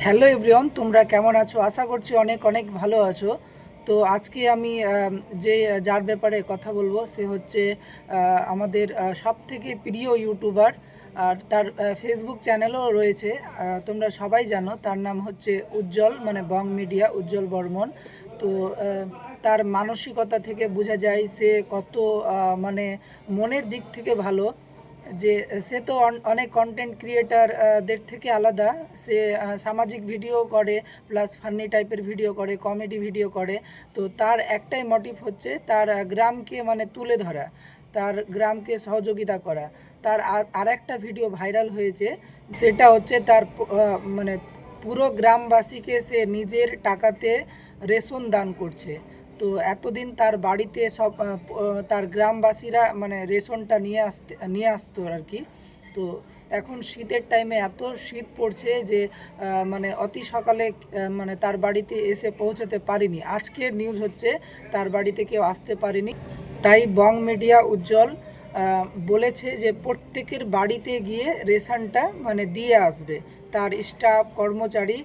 Hello everyone, তোমরা কেমন আছো? আশা করছি অনেক অনেক ভালো আছো। তো আজকে আমি যে যার ব্যাপারে কথা বলবো সে হচ্ছে আমাদের সবথেকে প্রিয় ইউটিউবার। আর তার ফেসবুক চ্যানেলও রয়েছে। তোমরা সবাই জানো তার নাম হচ্ছে উজ্জ্বল, মানে বং মিডিয়া, উজ্জ্বল বর্মন। তো তার মানসিকতা থেকে বোঝা যায় সে কত মানে মনের দিক থেকে ভালো। যে সে তো অনেক কন্টেন্ট ক্রিয়েটার দের থেকে আলাদা। সে সামাজিক ভিডিও করে, প্লাস ফান্নি টাইপের ভিডিও করে, কমেডি ভিডিও করে। তো তার একটাই মোটিভ হচ্ছে তার গ্রামকে মানে তুলে ধরা, তার গ্রামকে সহযোগিতা করা। তার আর একটা ভিডিও ভাইরাল হয়েছে, সেটা হচ্ছে তার মানে পুরো গ্রামবাসীকে সে নিজের টাকাতে রেশন দান করছে। তো এতদিন তার বাড়িতে সব তার গ্রামবাসীরা মানে রেশনটা নিয়ে আসতো আর কি। তো এখন শীতের টাইমে এত শীত পড়ছে যে মানে অতি সকালে মানে তার বাড়িতে এসে পৌঁছাতে পারিনি। আজকের নিউজ হচ্ছে তার বাড়িতে কেউ আসতে পারেনি। তাই বং মিডিয়া উজ্জ্বল বলেছে যে প্রত্যেকের বাড়িতে গিয়ে রেশনটা মানে দিয়ে আসবে। তার স্টাফ কর্মচারী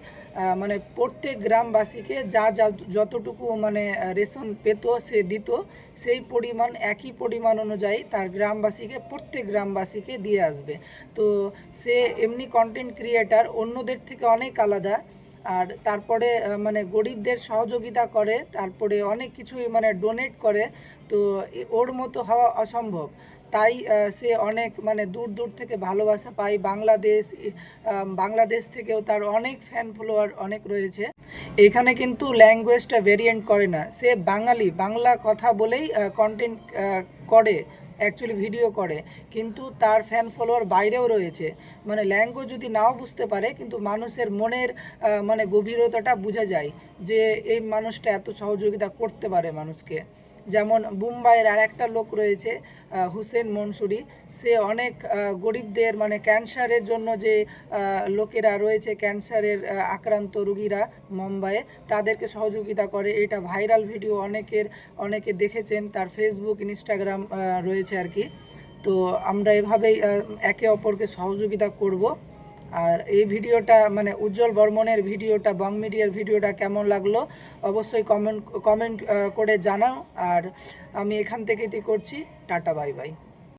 মানে প্রত্যেক গ্রামবাসীকে যা যা যতটুকু মানে রেশন পেত সে দিত, সেই পরিমাণ একই পরিমাণ অনুযায়ী তার গ্রামবাসীকে, প্রত্যেক গ্রামবাসীকে দিয়ে আসবে। তো সে এমনি কন্টেন্ট ক্রিয়েটার, অন্যদের থেকে অনেক আলাদা। আর তারপরে মানে গরিবদের সহযোগিতা করে, তারপরে অনেক কিছুই মানে ডোনেট করে। তো ওর মতো হওয়া অসম্ভব। তাই সে অনেক মানে দূর দূর থেকে ভালোবাসা পায়। বাংলাদেশ থেকেও তার অনেক ফ্যান ফলোয়ার অনেক রয়েছে। এখানে কিন্তু ল্যাঙ্গুয়েজটা ভেরিয়েন্ট করে না, সে বাঙালি, বাংলা কথা বলেই কন্টেন্ট করে, অ্যাকচুয়ালি ভিডিও করে। কিন্তু তার ফ্যান ফলোয়ার বাইরেও রয়েছে। মানে ল্যাঙ্গুয়েজ যদি নাও বুঝতে পারে, কিন্তু মানুষের মনের মানে গভীরতাটা বোঝা যায় যে এই মানুষটা এত সহযোগিতা করতে পারে মানুষকে। যেমন মুম্বাইয়ের আর একটা লোক রয়েছে, হুসেন মনসুরি। সে অনেক গরিবদের মানে ক্যান্সারের জন্য যে লোকেরা রয়েছে, ক্যান্সারের আক্রান্ত রুগীরা মুম্বাইয়ে, তাদেরকে সহযোগিতা করে। এটা ভাইরাল ভিডিও, অনেকে দেখেছেন, তার ফেসবুক ইনস্টাগ্রাম রয়েছে আর কি। তো আমরা এভাবেই একে অপরকে সহযোগিতা করব। আর এই ভিডিওটা মানে উজ্জ্বল বর্মনের ভিডিওটা, বং মিডিয়ার ভিডিওটা কেমন লাগলো অবশ্যই কমেন্ট করে জানাও। আর আমি এখান থেকেই করছি। Tata, bye bye.